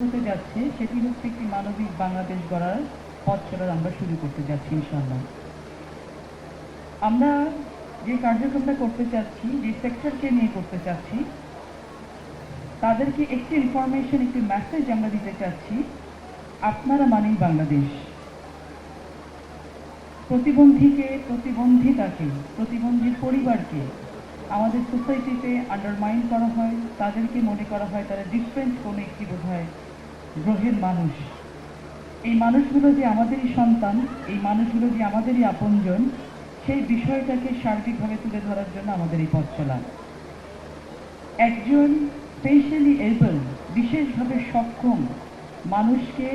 হতে যাচ্ছে সেটি হচ্ছে একটি মানবিক বাংলাদেশ গড়ার পথ চলা আমরা শুরু করতে যাচ্ছি ইনশাআল্লাহ। আমরা যে কার্যক্রমটা করতে চাচ্ছি, যে সেক্টরকে নিয়ে করতে চাচ্ছি, তাদেরকে একটি ইনফরমেশন, একটি মেসেজ আমরা দিতে চাচ্ছি, আপনারা মানেই বাংলাদেশ। প্রতিবন্ধীকে, প্রতিবন্ধিতাকে, প্রতিবন্ধীর পরিবারকে আমাদের সোসাইটিতে আন্ডারমাইন করা হয়, তাদেরকে মনে করা হয় তারা ডিফারেন্ট কোনো একটি বোধহয় গ্রহের মানুষ। এই মানুষগুলো যে আমাদেরই সন্তান, এই মানুষগুলো যে আমাদেরই আপনজন, সেই বিষয়টাকে সার্বিকভাবে তুলে ধরার জন্য আমাদের এই পথ চলা। একজন স্পেশালি এবল, বিশেষভাবে সক্ষম মানুষকে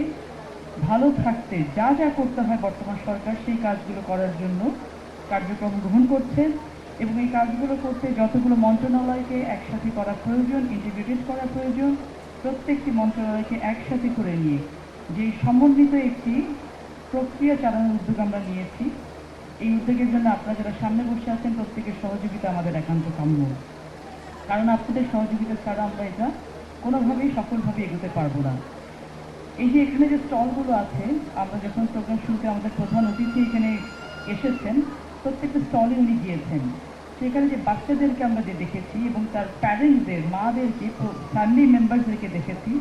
ভালো থাকতে যা যা করতে হয় বর্তমান সরকার সেই কাজগুলো করার জন্য কার্যক্রম গ্রহণ করছেন, এবং এই কাজগুলো করতে যতগুলো মন্ত্রণালয়কে একসাথে করা প্রয়োজন, ইন্টিগ্রেটেড করা প্রয়োজন, প্রত্যেকটি মন্ত্রণালয়কে একসাথে করে নিয়ে যে সমন্বিত একটি প্রক্রিয়া চালানোর উদ্যোগ আমরা নিয়েছি। এই উদ্যোগের জন্য আপনারা যারা সামনে বসে আছেন প্রত্যেকের সহযোগিতা আমাদের একান্ত কাম্য, কারণ আপনাদের সহযোগিতা ছাড়া আমরা এটা কোনোভাবেই সফলভাবে এগোতে পারবো না। এই যে এখানে যে স্টলগুলো আছে, আমরা যখন প্রোগ্রাম শুরুতে আমাদের প্রধান অতিথি এখানে এসেছেন, প্রত্যেকটা স্টলে উনি গিয়েছেন। সেখানে যে বাচ্চাদেরকে আমরা যে দেখেছি এবং তার প্যারেন্টসদের, মাদেরকে, ফ্যামিলি মেম্বারসদেরকে দেখেছি,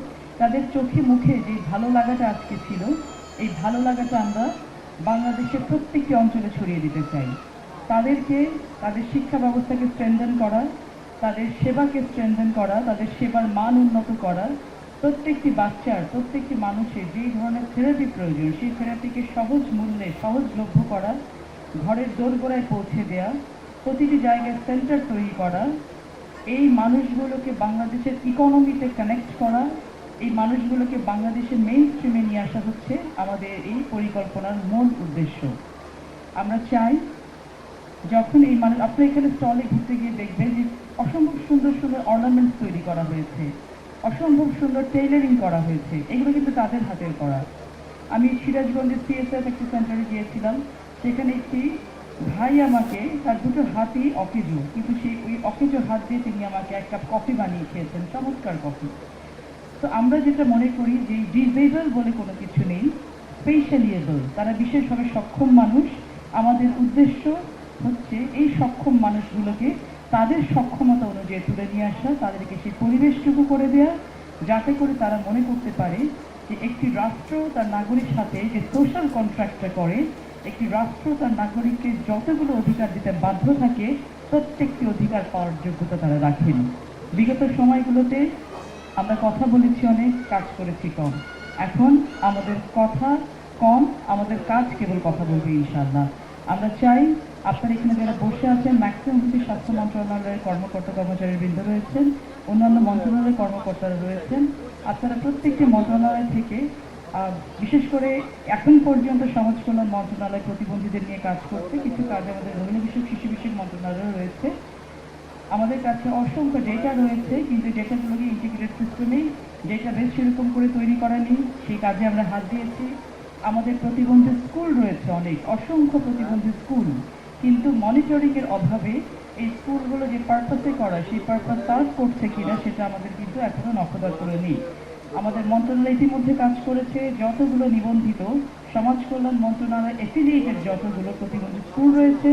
তাদের চোখে মুখে যে ভালো লাগাটা আজকে ছিল, এই ভালো লাগাটা আমরা বাংলাদেশের প্রত্যেকটি অঞ্চলে ছড়িয়ে দিতে চাই। তাদেরকে, তাদের শিক্ষা ব্যবস্থাকে স্ট্রেনথেন করা, তাদের সেবাকে স্ট্রেনথেন করা, তাদের সেবার মান উন্নত করা, প্রত্যেকটি বাচ্চার, প্রত্যেকটি মানুষের যেই ধরনের থেরাপি প্রয়োজন সেই থেরাপিকে সহজ মূল্যে সহজলভ্য করা, ঘরের দোরগোড়ায় পৌঁছে দেওয়া, প্রতিটি জায়গায় সেন্টার তৈরি করা, এই মানুষগুলোকে বাংলাদেশের ইকোনমিতে কানেক্ট করা, এই মানুষগুলোকে বাংলাদেশের মেইন স্ট্রিমে নিয়ে আসা হচ্ছে আমাদের এই পরিকল্পনার মূল উদ্দেশ্য। আমরা চাই যখন এই মানুষ, আপনি এখানে স্টলে ঘুরতে গিয়ে দেখবেন যে অসম্ভব সুন্দর সুন্দর অর্নামেন্টস তৈরি করা হয়েছে, অসম্ভব সুন্দর টেইলারিং করা হয়েছে, এগুলো কিন্তু তাদের হাতের করা। আমি সিরাজগঞ্জের সিএসএফ একটি সেন্টারে গিয়েছিলাম, সেখানে একটি ভাই আমাকে, তার দুটো হাতই অকেজো, কিন্তু সেই ওই অকেজো হাত দিয়ে তিনি আমাকে এক কাপ কফি বানিয়ে খেয়েছেন, চমৎকার কফি। তো আমরা যেটা মনে করি যে ডিসেবল বলে কোনো কিছু নেই, স্পেশালি এবল, তারা বিশেষভাবে সক্ষম মানুষ। আমাদের উদ্দেশ্য হচ্ছে এই সক্ষম মানুষগুলোকে তাদের সক্ষমতা অনুযায়ী তুলে নিয়ে আসা, তাদেরকে সেই পরিবেশটুকু করে দেওয়া, যাতে করে তারা মনে করতে পারে যে একটি রাষ্ট্র তার নাগরিক সাথে যে সোশ্যাল কন্ট্রাক্টটা করে, একটি রাষ্ট্র তার নাগরিককে যতগুলো অধিকার দিতে বাধ্য থাকে, প্রত্যেকটি অধিকার পাওয়ার যোগ্যতা তারা রাখেন। বিগত সময়গুলোতে আমরা কথা বলেছি অনেক, কাজ করেছি কম। এখন আমাদের কথা কম, আমাদের কাজ কেবল কথা বলবে ইনশাআল্লাহ। আমরা চাই আপনারা এখানে যারা বসে আছেন, ম্যাক্সিমাম হচ্ছে স্বাস্থ্য মন্ত্রণালয়ের কর্মকর্তা কর্মচারীবৃন্দ রয়েছেন, অন্যান্য মন্ত্রণালয়ের কর্মকর্তারা রয়েছেন। আপনারা প্রত্যেকটি মন্ত্রণালয় থেকে, বিশেষ করে এখন পর্যন্ত সমাজ কল্যাণ মন্ত্রণালয় প্রতিবন্ধীদের নিয়ে কাজ করছে, কিছু কাজ আমাদের মহিলা বিষয়ক, শিশু বিষয়ক মন্ত্রণালয় রয়েছে। আমাদের কাছে অসংখ্য ডেটা রয়েছে, কিন্তু ডেটাগুলোকে ইন্টিগ্রেটেড সিস্টেমে ডেটাবেস সেরকম করে তৈরি করা নেই, সেই কাজে আমরা হাত দিয়েছি। আমাদের প্রতিবন্ধী স্কুল রয়েছে অনেক, অসংখ্য প্রতিবন্ধী স্কুল, কিন্তু মনিটরিংয়ের অভাবে এই স্কুলগুলো যে পারপাসে করা, সেই পারপাস সার্ভ করছে কিনা সেটা আমাদের কিন্তু এখনো নখদর করে নেই। আমাদের মন্ত্রণালয় ইতিমধ্যে কাজ করেছে, যতগুলো নিবন্ধিত সমাজ কল্যাণ মন্ত্রণালয় এফিলিয়েটেড যতগুলো প্রতিবন্ধী স্কুল রয়েছে,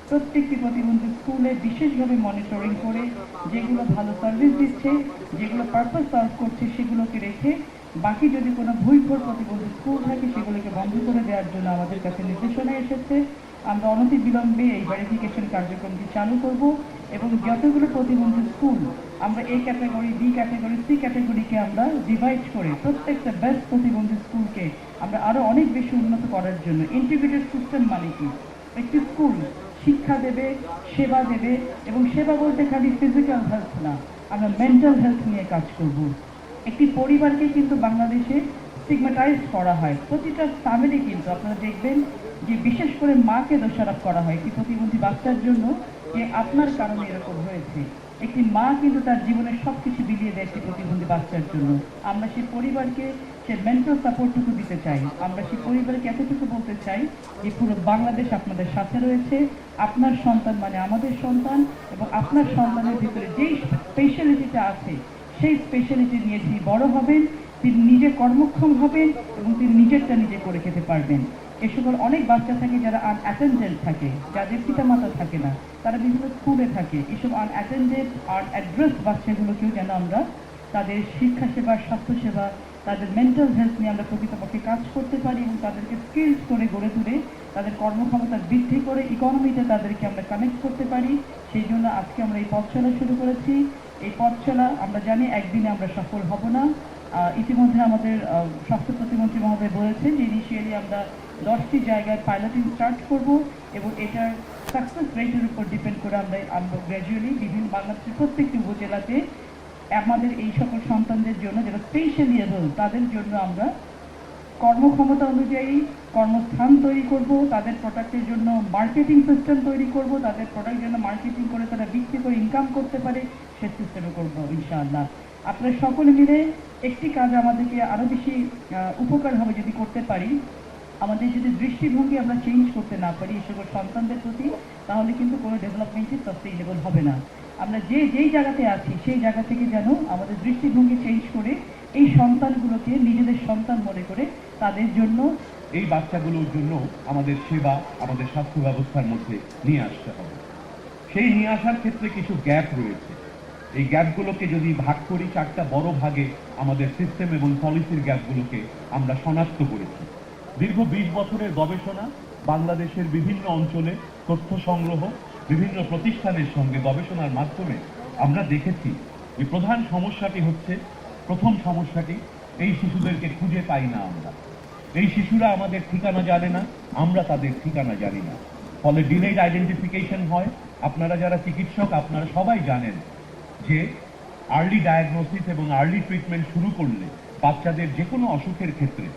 প্রত্যেকটি প্রতিবন্ধী স্কুলে বিশেষভাবে মনিটরিং করে যেগুলো ভালো সার্ভিস দিচ্ছে, যেগুলো পারপাস সার্ভ করছে সেগুলোকে রেখে, বাকি যদি কোনো ভুলঘোর প্রতিবন্ধী স্কুল থাকে সেগুলোকে বন্ধ করে দেওয়ার জন্য আমাদের কাছে নির্দেশনা এসেছে। আমরা অনতিবিলম্বে এই ভেরিফিকেশন কার্যক্রমটি চালু করব, এবং যতগুলো প্রতিবন্ধী স্কুল আমরা A category, B category, C ক্যাটাগরিকে আমরা ডিভাইড করে প্রত্যেকটা বেস্ট প্রতিবন্ধী স্কুলকে আমরা আরও অনেক বেশি উন্নত করার জন্য, ইন্টিগ্রেটেড সিস্টেম মানে কি, একটি স্কুল শিক্ষা দেবে, সেবা দেবে, এবং সেবা বলতে খালি ফিজিক্যাল হেলথ না, আমরা মেন্টাল হেলথ নিয়ে কাজ করব। একটি পরিবারকে কিন্তু বাংলাদেশে স্টিগমাটাইজ করা হয়, প্রতিটা ফ্যামিলি কিন্তু আপনারা দেখবেন যে বিশেষ করে মাকে দোষারোপ করা হয় একটি প্রতিবন্ধী বাচ্চার জন্য, যে আপনার কারণে এরকম হয়েছে। একটি মা কিন্তু তার জীবনের সব কিছু বিলিয়ে দেয় একটি প্রতিবন্ধী বাচ্চার জন্য। আমরা সেই পরিবারকে সে মেন্টাল সাপোর্টটুকু দিতে চাই, আমরা সেই পরিবারকে এতটুকু বলতে চাই যে পুরো বাংলাদেশ আপনাদের সাথে রয়েছে, আপনার সন্তান মানে আমাদের সন্তান, এবং আপনার সন্তানের ভিতরে যেই স্পেশালিটিটা আছে সেই স্পেশালিটি নিয়ে তিনি বড় হবেন, তিনি নিজে কর্মক্ষম হবেন এবং তিনি নিজেরটা নিজে করে খেতে পারবেন। এ সকল অনেক বাচ্চা থাকে যারা আনঅ্যাটেন্ডেড থাকে, যাদের পিতামাতা থাকে না, তারা বিভিন্ন স্কুলে থাকে। এসব আনঅ্যাটেন্ডেড অ্যাড্রেস বাচ্চাগুলোকেও যেন আমরা তাদের শিক্ষা সেবা, স্বাস্থ্যসেবা, তাদের মেন্টাল হেলথ নিয়ে আমরা প্রকৃতপক্ষে কাজ করতে পারি এবং তাদেরকে স্কিলস করে গড়ে তুলে তাদের কর্মক্ষমতা বৃদ্ধি করে ইকোনমিতে তাদেরকে আমরা কানেক্ট করতে পারি। সেই জন্য আজকে আমরা এই পথ চলা শুরু করেছি। এই পথ চলা আমরা জানি একদিনে আমরা সফল হব না। ইতিমধ্যে আমাদের স্বাস্থ্য প্রতিমন্ত্রী মহোদয় বলেছেন যে ইনিশিয়ালি আমরা 10টি জায়গায় পাইলটিং স্টার্ট করব এবং এটার সাকসেস রেটের উপর ডিপেন্ড করে আমরা গ্র্যাজুয়ালি বিভিন্ন বাংলাদেশের প্রত্যেকটি উপজেলাতে আমাদের এই সকল সন্তানদের জন্য যারা স্পেশালি এবল তাদের জন্য আমরা কর্মক্ষমতা অনুযায়ী কর্মস্থান তৈরি করব, তাদের প্রোডাক্টের জন্য মার্কেটিং সিস্টেম তৈরি করব, তাদের প্রোডাক্ট জন্য মার্কেটিং করে তারা বিক্রি করে ইনকাম করতে পারে সে সিস্টেমে করব ইনশাআল্লাহ। আপনারা সকলে মিলে একটি কাজ আমাদেরকে আরও বেশি উপকার হবে যদি করতে পারি। আমাদের যদি দৃষ্টিভঙ্গি আমরা চেঞ্জ করতে না পারি এই সকল সন্তানদের প্রতি, তাহলে কিন্তু কোনো ডেভেলপমেন্টই সাস্টেইনেবল হবে না। আমরা যেই জায়গাতে আছি সেই জায়গা থেকে যেন আমাদের দৃষ্টিভঙ্গি চেঞ্জ করে এই সন্তানগুলোকে নিজেদের সন্তান মনে করে তাদের জন্য এই বাচ্চাগুলোর জন্য আমাদের সেবা, আমাদের স্বাস্থ্য ব্যবস্থার মধ্যে নিয়ে আসতে হবে। সেই নিয়ে আসার ক্ষেত্রে কিছু গ্যাপ রয়েছে। এই গ্যাপগুলোকে যদি ভাগ করি 4টা বড় ভাগে আমাদের সিস্টেম এবং পলিসির গ্যাপগুলোকে আমরা শনাক্ত করেছি। দীর্ঘ 20 বছরের গবেষণা, বাংলাদেশের বিভিন্ন অঞ্চলে তথ্য সংগ্রহ, বিভিন্ন প্রতিষ্ঠানের সঙ্গে গবেষণার মাধ্যমে আমরা দেখেছি যে প্রধান সমস্যাটি হচ্ছে, প্রথম সমস্যাটি, এই শিশুদেরকে খুঁজে পাই না আমরা। এই শিশুরা আমাদের ঠিকানা জানে না, আমরা তাদের ঠিকানা জানি না, ফলে ডিলেড আইডেন্টিফিকেশন হয়। আপনারা যারা চিকিৎসক আপনারা সবাই জানেন যে আর্লি ডায়াগনোসিস এবং আর্লি ট্রিটমেন্ট শুরু করলে বাচ্চাদের যে কোনো অসুখের ক্ষেত্রে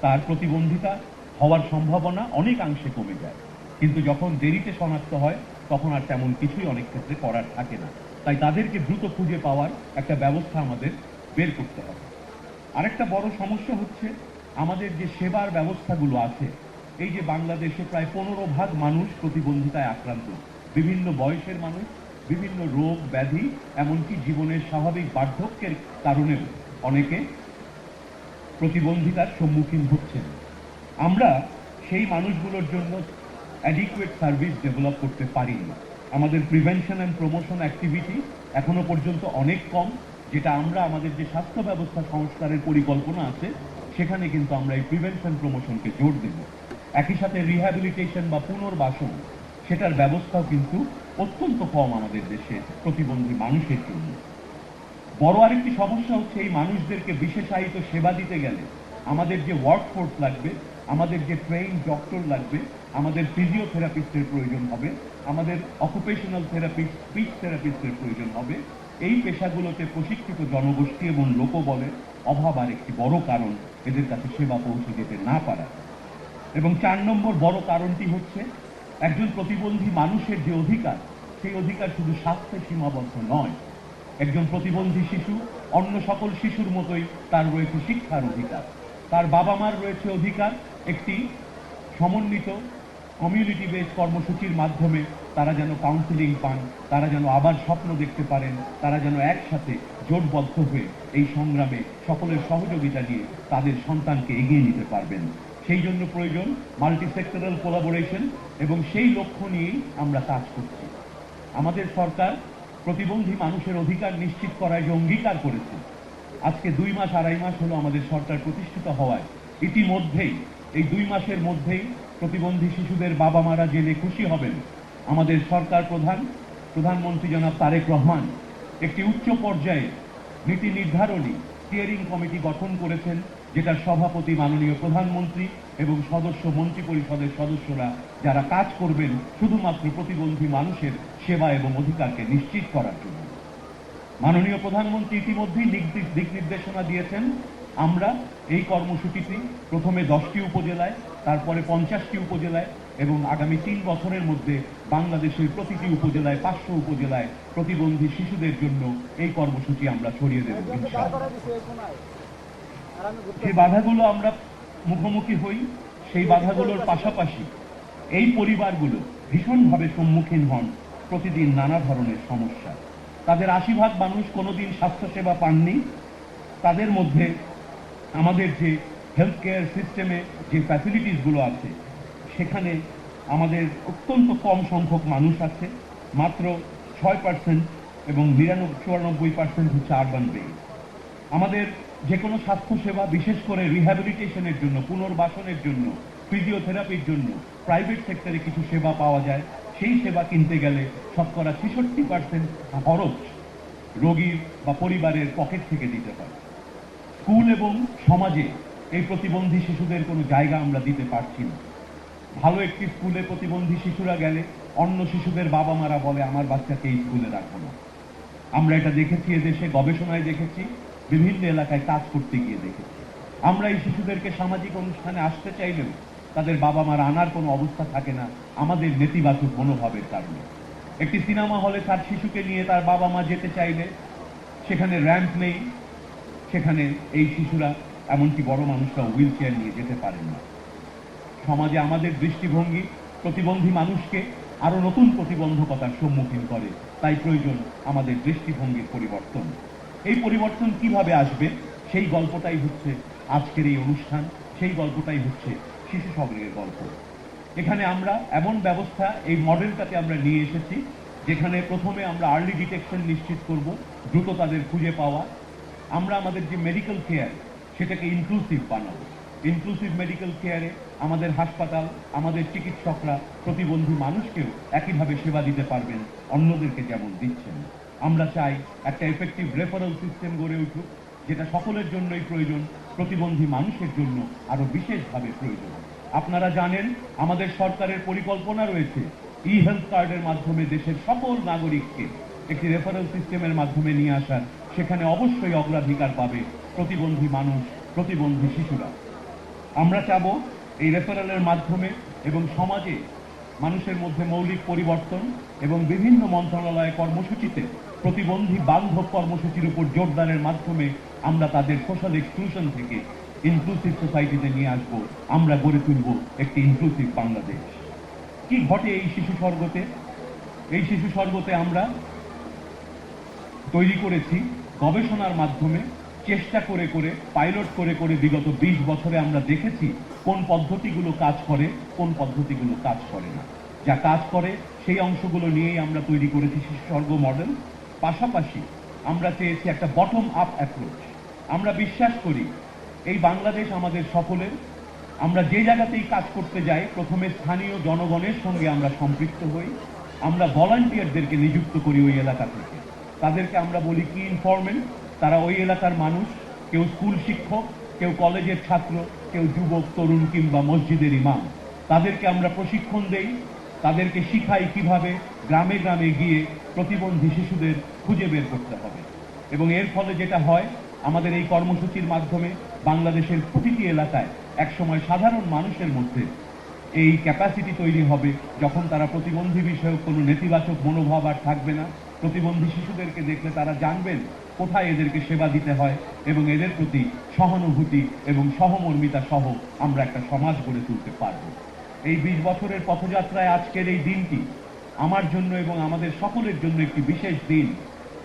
তার প্রতিবন্ধিতা হওয়ার সম্ভাবনা অনেকাংশে কমে যায়। কিন্তু যখন দেরিতে শনাক্ত হয় তখন আর তেমন কিছুই অনেক ক্ষেত্রে করার থাকে না। তাই তাদেরকে দ্রুত খুঁজে পাওয়ার একটা ব্যবস্থা আমাদের বের করতে হবে। আরেকটা বড় সমস্যা হচ্ছে আমাদের যে সেবার ব্যবস্থাগুলো আছে, এই যে বাংলাদেশে প্রায় 15% মানুষ প্রতিবন্ধিতায় আক্রান্ত, বিভিন্ন বয়সের মানুষ, বিভিন্ন রোগ ব্যাধি, এমনকি জীবনের স্বাভাবিক বার্ধক্যের কারণেও অনেকে প্রতিবন্ধিতার সম্মুখীন হচ্ছেন। আমরা সেই মানুষগুলোর জন্য অ্যাডিকুয়েট সার্ভিস ডেভেলপ করতে পারিনি। আমাদের প্রিভেনশন অ্যান্ড প্রমোশন অ্যাক্টিভিটি এখনো পর্যন্ত অনেক কম, যেটা আমরা আমাদের যে স্বাস্থ্য ব্যবস্থা সংস্কারের পরিকল্পনা আছে সেখানে কিন্তু আমরা এই প্রিভেনশন প্রমোশনকে জোর দেব। একই সাথে রিহ্যাবিলিটেশন বা পুনর্বাসন, সেটার ব্যবস্থাও কিন্তু অত্যন্ত কম আমাদের দেশে প্রতিবন্ধী মানুষের জন্য। বড় আরেকটি সমস্যা হচ্ছে এই মানুষদেরকে বিশেষায়িত সেবা দিতে গেলে আমাদের যে ওয়ার্কফোর্স লাগবে, আমাদের যে ট্রেইন ডক্টর লাগবে, আমাদের ফিজিওথেরাপিস্টের প্রয়োজন হবে, আমাদের অকুপেশনাল থেরাপিস্ট, স্পিচ থেরাপিস্টের প্রয়োজন হবে। এই পেশাগুলোতে প্রশিক্ষিত জনগোষ্ঠী এবং লোকবলের অভাব আর একটি বড় কারণ এদের কাছে সেবা পৌঁছে যেতে না পারা। এবং 4 নম্বর বড় কারণটি হচ্ছে একজন প্রতিবন্ধী মানুষের যে অধিকার, সেই অধিকার শুধু স্বাস্থ্যে সীমাবদ্ধ নয়। একজন প্রতিবন্ধী শিশু অন্য সকল শিশুর মতোই তার রয়েছে শিক্ষার অধিকার, তার বাবা মার রয়েছে অধিকার একটি সমন্বিত কমিউনিটি বেস কর্মসূচির মাধ্যমে তারা যেন কাউন্সিলিং পান, তারা যেন আবার স্বপ্ন দেখতে পারেন, তারা যেন একসাথে জোটবদ্ধ হয়ে এই সংগ্রামে সকলের সহযোগিতা নিয়ে তাদের সন্তানকে এগিয়ে নিতে পারবেন। সেই জন্য প্রয়োজন মাল্টি সেক্টরাল কোলাবোরেশন এবং সেই লক্ষ্য নিয়েই আমরা কাজ করছি। আমাদের সরকার প্রতিবন্ধী মানুষের অধিকার নিশ্চিত করার যে অঙ্গীকার করেছে, আজকে 2 মাস 2.5 মাস হলো আমাদের সরকার প্রতিষ্ঠিত হওয়ায় ইতিমধ্যেই এই 2 মাসের মধ্যেই প্রতিবন্ধী শিশুদের বাবা মারা জেনে খুশি হবেন। আমাদের সরকার প্রধানমন্ত্রী জনাব তারেক রহমান একটি উচ্চ পর্যায়ে নীতি নির্ধারণী স্টিয়ারিং কমিটি গঠন করেছেন, যেটার সভাপতি মাননীয় প্রধানমন্ত্রী এবং সদস্য মন্ত্রী পরিষদের সদস্যরা, যারা কাজ করবেন শুধুমাত্র প্রতিবন্ধী মানুষের সেবা এবং অধিকারকে নিশ্চিত করার জন্য। মাননীয় প্রধানমন্ত্রী ইতিমধ্যেই দিক নির্দেশনা দিয়েছেন। আমরা এই কর্মসূচিটি প্রথমে 10টি উপজেলায়, তারপরে 50টি উপজেলায় এবং আগামী 3 বছরের মধ্যে বাংলাদেশের প্রতিটি উপজেলায় 500 উপজেলায় প্রতিবন্ধী শিশুদের জন্য এই কর্মসূচি আমরা ছড়িয়ে দেব ইনশাআল্লাহ। যে বাধাগুলো আমরা মুখোমুখি হই, সেই বাধাগুলোর পাশাপাশি এই পরিবারগুলো ভীষণভাবে সম্মুখীন হন প্রতিদিন নানা ধরনের সমস্যা। তাদের 80% মানুষ কোনোদিন স্বাস্থ্যসেবা পাননি। তাদের মধ্যে আমাদের যে হেলথ কেয়ার সিস্টেমে যে ফ্যাসিলিটিসগুলো আছে সেখানে আমাদের অত্যন্ত কম সংখ্যক মানুষ আছে, মাত্র 6% এবং 94% হচ্ছে আরবান বেস। আমাদের যে কোনো স্বাস্থ্যসেবা, বিশেষ করে রিহ্যাবিলিটেশনের জন্য, পুনর্বাসনের জন্য, ফিজিওথেরাপির জন্য প্রাইভেট সেক্টরে কিছু সেবা পাওয়া যায়। সেই সেবা কিনতে গেলে শতকরা 66% খরচ রোগীর বা পরিবারের পকেট থেকে দিতে হয়। স্কুল এবং সমাজে এই প্রতিবন্ধী শিশুদের কোনো জায়গা আমরা দিতে পারছি না। ভালো একটি স্কুলে প্রতিবন্ধী শিশুরা গেলে অন্য শিশুদের বাবা মারা বলে, আমার বাচ্চাকে এই স্কুলে রাখবো না। আমরা এটা দেখেছি, এদেশে গবেষণায় দেখেছি, বিভিন্ন এলাকায় কাজ করতে গিয়ে দেখেছি। আমরা এই শিশুদেরকে সামাজিক অনুষ্ঠানে আসতে চাইলেও তাদের বাবা মারা আনার কোনো অবস্থা থাকে না আমাদের নেতিবাচক মনোভাবের কারণে। একটি সিনেমা হলে তার শিশুকে নিয়ে তার বাবা মা যেতে চাইলে সেখানে র্যাম্প নেই, সেখানে এই শিশুরা, এমনকি বড় মানুষরা হুইল চেয়ার নিয়ে যেতে পারেন না। সমাজে আমাদের দৃষ্টিভঙ্গি প্রতিবন্ধী মানুষকে আরো নতুন প্রতিবন্ধকতার সম্মুখীন করে, তাই প্রয়োজন আমাদের দৃষ্টিভঙ্গির পরিবর্তন। এই পরিবর্তন কিভাবে আসবে সেই গল্পটাই হচ্ছে আজকের এই অনুষ্ঠান, সেই গল্পটাই হচ্ছে শিশু সংগ্রহের গল্প। এখানে আমরা এমন ব্যবস্থা, এই মডেলটাতে আমরা নিয়ে এসেছি যেখানে প্রথমে আমরা আর্লি ডিটেকশন নিশ্চিত করব, দ্রুত তাদের খুঁজে পাওয়া। আমরা আমাদের যে মেডিকেল কেয়ার সেটাকে ইনক্লুসিভ বানাবো। ইনক্লুসিভ মেডিকেল কেয়ারে আমাদের হাসপাতাল, আমাদের চিকিৎসকরা প্রতিবন্ধী মানুষকেও একইভাবে সেবা দিতে পারবেন অন্যদেরকে যেমন দিচ্ছেন। আমরা চাই একটা এফেক্টিভ রেফারেল সিস্টেম গড়ে উঠুক, যেটা সকলের জন্যই প্রয়োজন, প্রতিবন্ধী মানুষের জন্য আরো বিশেষভাবে প্রয়োজন। আপনারা জানেন আমাদের সরকারের পরিকল্পনা রয়েছে ই হেলথ কার্ডের মাধ্যমে দেশের সকল নাগরিককে একটি রেফারেল সিস্টেমের মাধ্যমে নিয়ে আসার। সেখানে অবশ্যই অগ্রাধিকার পাবে প্রতিবন্ধী মানুষ, প্রতিবন্ধী শিশুরা। আমরা চাব এই রেফারেলের মাধ্যমে এবং সমাজে মানুষের মধ্যে মৌলিক পরিবর্তন এবং বিভিন্ন মন্ত্রণালয় কর্মসূচিতে প্রতিবন্ধী বান্ধব কর্মসূচির উপর জোরদারের মাধ্যমে আমরা তাদের সোশ্যাল এক্সক্লুশন থেকে ইনক্লুসিভ সোসাইটিতে নিয়ে আসব। আমরা গড়ে তুলব একটি ইনক্লুসিভ বাংলাদেশ। কি ঘটে এই শিশু স্বর্গতে? এই শিশু স্বর্গতে আমরা তৈরি করেছি গবেষণার মাধ্যমে, চেষ্টা করে করে, পাইলট করে করে বিগত 20 বছরে আমরা দেখেছি কোন পদ্ধতিগুলো কাজ করে, কোন পদ্ধতিগুলো কাজ করে না। যা কাজ করে সেই অংশগুলো নিয়েই আমরা তৈরি করেছি শিশু স্বর্গ মডেল। পাশাপাশি আমরা চেয়েছি একটা বটম আপ অ্যাপ্রোচ। আমরা বিশ্বাস করি এই বাংলাদেশ আমাদের সকলের। আমরা যে জায়গাতেই কাজ করতে যাই প্রথমে স্থানীয় জনগণের সঙ্গে আমরা সম্পৃক্ত হই। আমরা ভলান্টিয়ারদেরকে নিযুক্ত করি ওই এলাকা থেকে। তাদেরকে আমরা বলি কি ইনফরমেন্ট। তারা ওই এলাকার মানুষ, কেউ স্কুল শিক্ষক, কেউ কলেজের ছাত্র, কেউ যুবক, তরুণ কিংবা মসজিদের ইমাম। তাদেরকে আমরা প্রশিক্ষণ দেই, তাদেরকে শিখাই কিভাবে গ্রামে গ্রামে গিয়ে প্রতিবন্ধী শিশুদের খুঁজে বের করতে হবে। এবং এর ফলে যেটা হয়, আমাদের এই কর্মসূচির মাধ্যমে বাংলাদেশের প্রতিটি এলাকায় একসময় সাধারণ মানুষের মধ্যে এই ক্যাপাসিটি তৈরি হবে, যখন তারা প্রতিবন্ধী বিষয়ক কোনো নেতিবাচক মনোভাব আর থাকবে না। প্রতিবন্ধী শিশুদেরকে দেখলে তারা জানবেন কোথায় এদেরকে সেবা দিতে হয় এবং এদের প্রতি সহানুভূতি এবং সহমর্মিতা সহ আমরা একটা সমাজ গড়ে তুলতে পারব। এই 20 বছরের পথযাত্রায় আজকের এই দিনটি আমার জন্য এবং আমাদের সকলের জন্য একটি বিশেষ দিন।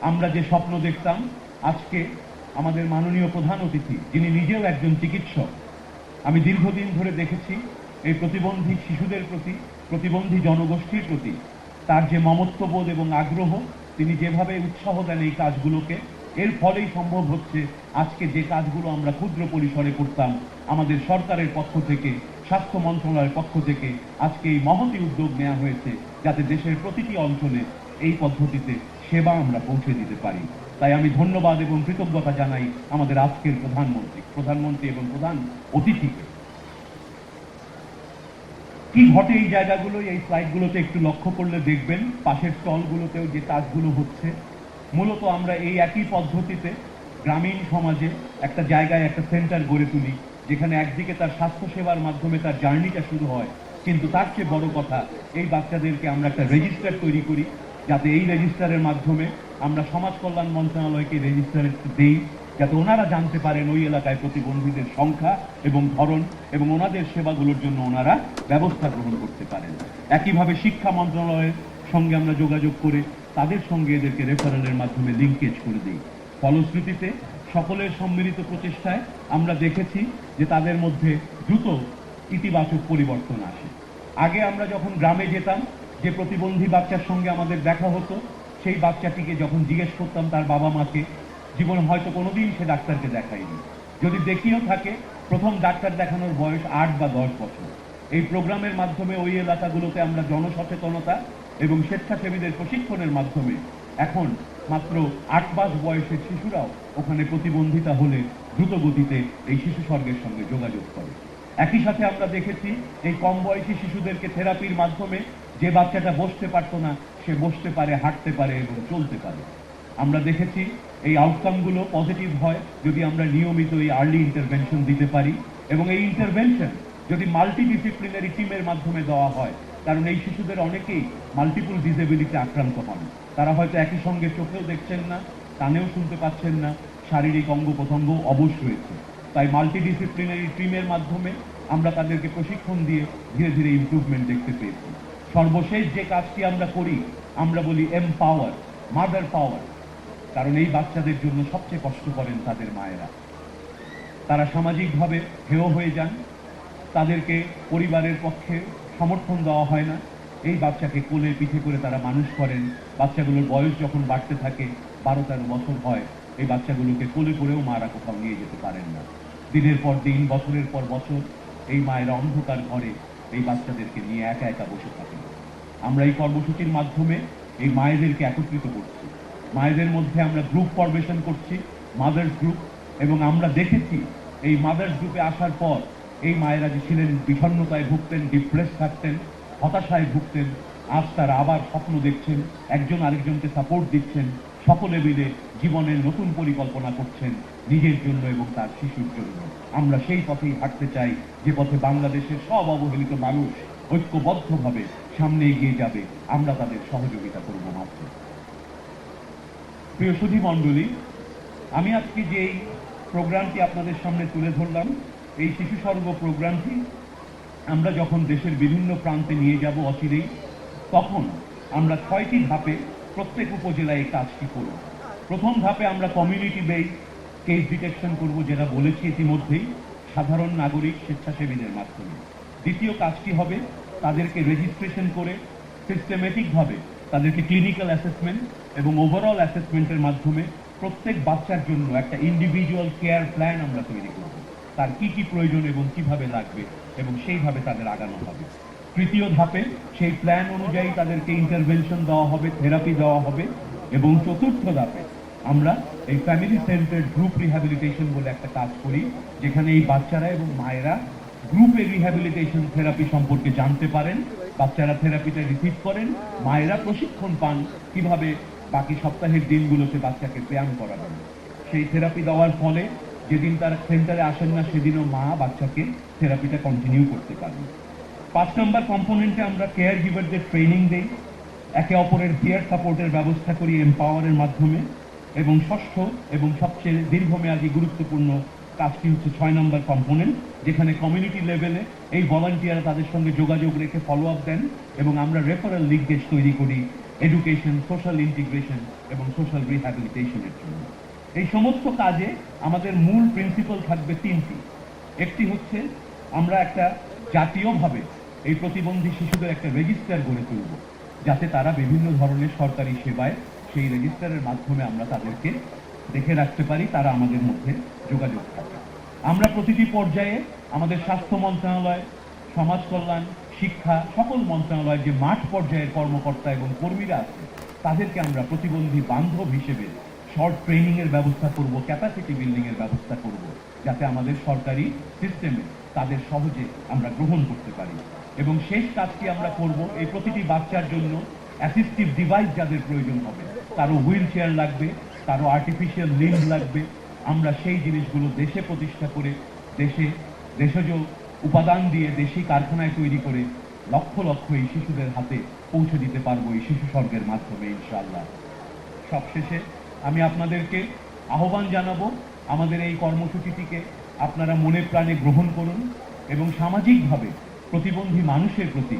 আমরা যে স্বপ্ন দেখতাম, আজকে আমাদের মাননীয় প্রধান অতিথি, যিনি নিজেও একজন চিকিৎসক, আমি দীর্ঘদিন ধরে দেখেছি এই প্রতিবন্ধী শিশুদের প্রতি, প্রতিবন্ধী জনগোষ্ঠীর প্রতি তার যে মমত্ববোধ এবং আগ্রহ, তিনি যেভাবে উৎসাহ দেন এই কাজগুলোকে, এর ফলেই সম্ভব হচ্ছে আজকে যে কাজগুলো আমরা ক্ষুদ্র পরিসরে করতাম, আমাদের সরকারের পক্ষ থেকে, স্বাস্থ্য মন্ত্রণালয়ের পক্ষ থেকে আজকে এই মহতী উদ্যোগ নেওয়া হয়েছে, যাতে দেশের প্রতিটি অঞ্চলে এই পদ্ধতিতে সেবা আমরা পৌঁছে দিতে পারি। তাই আমি ধন্যবাদ এবং কৃতজ্ঞতা জানাই আমাদের আজকের প্রধানমন্ত্রী এবং প্রধান অতিথিকে। কি ঘটে এই জায়গাগুলো, এই স্লাইডগুলোতে একটু লক্ষ্য করলে দেখবেন পাশের স্টলগুলোতেও যে কাজগুলো হচ্ছে। মূলত আমরা এই একই পদ্ধতিতে গ্রামীণ সমাজে একটা জায়গায় একটা সেন্টার গড়ে তুলি, যেখানে একদিকে তার স্বাস্থ্যসেবার মাধ্যমে তার জার্নিটা শুরু হয়, কিন্তু তার চেয়ে বড় কথা, এই বাচ্চাদেরকে আমরা একটা রেজিস্টার তৈরি করি, যাতে এই রেজিস্টারের মাধ্যমে আমরা সমাজ কল্যাণ মন্ত্রণালয়কে রেজিস্টার দেই, যাতে ওনারা জানতে পারেন ওই এলাকায় প্রতিবন্ধীদের সংখ্যা এবং ধরন, এবং ওনাদের সেবাগুলোর জন্য ওনারা ব্যবস্থা গ্রহণ করতে পারেন। একইভাবে শিক্ষা মন্ত্রণালয়ের সঙ্গে আমরা যোগাযোগ করে তাদের সঙ্গে এদেরকে রেফারেলের মাধ্যমে লিঙ্কেজ করে দিই। ফলশ্রুতিতে সকলের সম্মিলিত প্রচেষ্টায় আমরা দেখেছি যে তাদের মধ্যে দ্রুত ইতিবাচক পরিবর্তন আসে। আগে আমরা যখন গ্রামে যেতাম, যে প্রতিবন্ধী বাচ্চার সঙ্গে আমাদের দেখা হতো, সেই বাচ্চাটিকে যখন জিজ্ঞেস করতাম তার বাবা মাকে, জীবনে হয়তো কোনোদিন সে ডাক্তারকে দেখায়নি। যদি দেখিয়েও থাকে, প্রথম ডাক্তার দেখানোর বয়স 8 বা 10 বছর। এই প্রোগ্রামের মাধ্যমে ওই এলাকাগুলোতে আমরা জনসচেতনতা এবং স্বেচ্ছাসেবীদের প্রশিক্ষণের মাধ্যমে এখন মাত্র 8 মাস বয়সের শিশুরাও ওখানে প্রতিবন্ধিতা হলে দ্রুত গতিতে এই শিশু স্বর্গের সঙ্গে যোগাযোগ করে। একই সাথে আমরা দেখেছি এই কম বয়সী শিশুদেরকে থেরাপির মাধ্যমে যে বাচ্চাটা বসতে পারতো না, সে বসতে পারে, হাঁটতে পারে এবং চলতে পারে। আমরা দেখেছি এই আউটকামগুলো পজিটিভ হয় যদি আমরা নিয়মিত এই আর্লি ইন্টারভেনশন দিতে পারি, এবং এই ইন্টারভেনশন যদি মাল্টিডিসিপ্লিনারি টিমের মাধ্যমে দেওয়া হয়, কারণ এই শিশুদের অনেকেই মাল্টিপল ডিসেবিলিটি আক্রান্ত হন। তারা হয়তো একই সঙ্গে চোখেও দেখছেন না, কানেও শুনতে পাচ্ছেন না, শারীরিক অঙ্গ প্রত্যঙ্গ অবশ রয়েছে। তাই মাল্টিডিসিপ্লিনারি টিমের মাধ্যমে আমরা তাদেরকে প্রশিক্ষণ দিয়ে ধীরে ধীরে ইমপ্রুভমেন্ট দেখতে পেয়েছি। সর্বশেষ যে কাজটি আমরা করি, আমরা বলি এমপাওয়ার, মাদার পাওয়ার, কারণ এই বাচ্চাদের জন্য সবচেয়ে কষ্ট করেন তাদের মায়েরা। তারা সামাজিকভাবে হেয় হয়ে যান, তাদেরকে পরিবারের পক্ষে সমর্থন দেওয়া হয় না। এই বাচ্চাকে কোলে পিঠে করে তারা মানুষ করেন। বাচ্চাগুলোর বয়স যখন বাড়তে থাকে, 12-13 বছর হয়, এই বাচ্চাগুলোকে কোলে করেও মারা কোথাও নিয়ে যেতে পারেন না। দিনের পর দিন, বছরের পর বছর এই মায়েরা অন্ধকার ঘরে এই বাচ্চাদেরকে নিয়ে একা একা বসে থাকেন। আমরা এই কর্মসূচির মাধ্যমে এই মায়েদেরকে একত্রিত করছি। মায়েদের মধ্যে আমরা গ্রুপ ফরমেশন করছি, মাদার্স গ্রুপ, এবং আমরা দেখেছি এই মাদার্স গ্রুপে আসার পর এই মায়েরা যে ছিলেন বিষণ্ণতায় ভুগতেন, ডিপ্রেস থাকতেন, হতাশায় ভুগতেন, আজ তারা আবার স্বপ্ন দেখছেন, একজন আরেকজনকে সাপোর্ট দিচ্ছেন, সকলে মিলে জীবনের নতুন পরিকল্পনা করছেন নিজের জন্য এবং তার শিশুর জন্য। আমরা সেই পথেই হাঁটতে চাই, যে পথে বাংলাদেশের সব অবহেলিত মানুষ ঐক্যবদ্ধভাবে সামনে এগিয়ে যাবে। আমরা তাদের সহযোগিতা করব মাত্র। প্রিয় সুধী মণ্ডলী, আমি আজকে যে এই প্রোগ্রামটি আপনাদের সামনে তুলে ধরলাম, এই শিশু স্বর্গ প্রোগ্রামটি আমরা যখন দেশের বিভিন্ন প্রান্তে নিয়ে যাব অচিরেই, তখন আমরা 6টি ধাপে প্রত্যেক উপজেলায় এই কাজটি করব। প্রথম ধাপে আমরা কমিউনিটি বেস কেস ডিটেকশন করব, যেটা বলেছি ইতিমধ্যেই, সাধারণ নাগরিক স্বেচ্ছাসেবীদের মাধ্যমে। দ্বিতীয় কাজটি হবে তাদেরকে রেজিস্ট্রেশন করে সিস্টেমেটিকভাবে তাদেরকে ক্লিনিক্যাল অ্যাসেসমেন্ট এবং ওভারঅল অ্যাসেসমেন্টের মাধ্যমে প্রত্যেক বাচ্চার জন্য একটা ইন্ডিভিজুয়াল কেয়ার প্ল্যান আমরা তৈরি করব। তার কি কি প্রয়োজন এবং কিভাবে লাগবে, এবং সেইভাবে তাদের আগানো হবে। তৃতীয় ধাপে সেই প্ল্যান অনুযায়ী তাদেরকে ইন্টারভেনশন দেওয়া হবে, থেরাপি দেওয়া হবে। এবং চতুর্থ ধাপে আমরা এই ফ্যামিলি সেন্টার্ড গ্রুপ রিহ্যাবিলিটেশন বলে একটা কাজ করি, যেখানে এই বাচ্চারা এবং মায়েরা গ্রুপে রিহ্যাবিলিটেশন থেরাপি সম্পর্কে জানতে পারেন। বাচ্চারা থেরাপিটা রিসিভ করেন, মায়েরা প্রশিক্ষণ পান কিভাবে বাকি সপ্তাহের দিনগুলোতে বাচ্চাকে ব্যায়াম করাবেন। সেই থেরাপি দেওয়ার ফলে যেদিন তারা সেন্টারে আসেন না, সেদিনও মা বাচ্চাকে থেরাপিটা কন্টিনিউ করতে পারেন। 5 নম্বর কম্পোনেন্টে আমরা কেয়ার গিভারদের ট্রেনিং দেই, একে অপরের পিয়ার সাপোর্টের ব্যবস্থা করি এমপাওয়ারের মাধ্যমে। এবং ষষ্ঠ এবং সবচেয়ে দীর্ঘমেয়াদী গুরুত্বপূর্ণ কাজটি হচ্ছে 6 নম্বর কম্পোনেন্ট, যেখানে কমিউনিটি লেভেলে এই ভলান্টিয়ার তাদের সঙ্গে যোগাযোগ রেখে ফলো আপ দেন, এবং আমরা রেফারেল লিঙ্কেজ তৈরি করি এডুকেশন, সোশ্যাল ইন্টিগ্রেশন এবং সোশ্যাল রিহ্যাবিলিটেশনের জন্য। এই সমস্ত কাজে আমাদের মূল প্রিন্সিপাল থাকবে 3টি। একটি হচ্ছে আমরা একটা জাতীয়ভাবে এই প্রতিবন্ধী শিশুদের একটা রেজিস্টার গড়ে তুলব, যাতে তারা বিভিন্ন ধরনের সরকারি সেবায় সেই রেজিস্টারের মাধ্যমে আমরা তাদেরকে দেখে রাখতে পারি, তারা আমাদের মধ্যে যোগাযোগ থাকে। আমরা প্রতিটি পর্যায়ে আমাদের স্বাস্থ্য মন্ত্রণালয়, সমাজ কল্যাণ, শিক্ষা, সকল মন্ত্রণালয়ের যে মাঠ পর্যায়ের কর্মকর্তা এবং কর্মীরা আছে, তাদেরকে আমরা প্রতিবন্ধী বান্ধব হিসেবে শর্ট ট্রেনিং এর ব্যবস্থা করব, ক্যাপাসিটি বিল্ডিং এর ব্যবস্থা করব, যাতে আমাদের সরকারি সিস্টেমে তাদের সহজে আমরা গ্রহণ করতে পারি। এবং শেষ কাজটি আমরা করব, এই প্রতিটি বাচ্চার জন্য অ্যাসিস্টিভ ডিভাইস যাদের প্রয়োজন হবে, কারো হুইল চেয়ার লাগবে, কারো আর্টিফিশিয়াল লিম্ব লাগবে, আমরা সেই জিনিসগুলো দেশে প্রতিষ্ঠা করে দেশজ উপাদান দিয়ে দেশি কারখানায় তৈরি করে লক্ষ লক্ষ এই শিশুদের হাতে পৌঁছে দিতে পারবো এই শিশু স্বর্গের মাধ্যমে, ইনশাআল্লাহ। সবশেষে আমি আপনাদেরকে আহ্বান জানাবো, আমাদের এই কর্মসূচিটিকে আপনারা মনে প্রাণে গ্রহণ করুন এবং সামাজিকভাবে প্রতিবন্ধী মানুষের প্রতি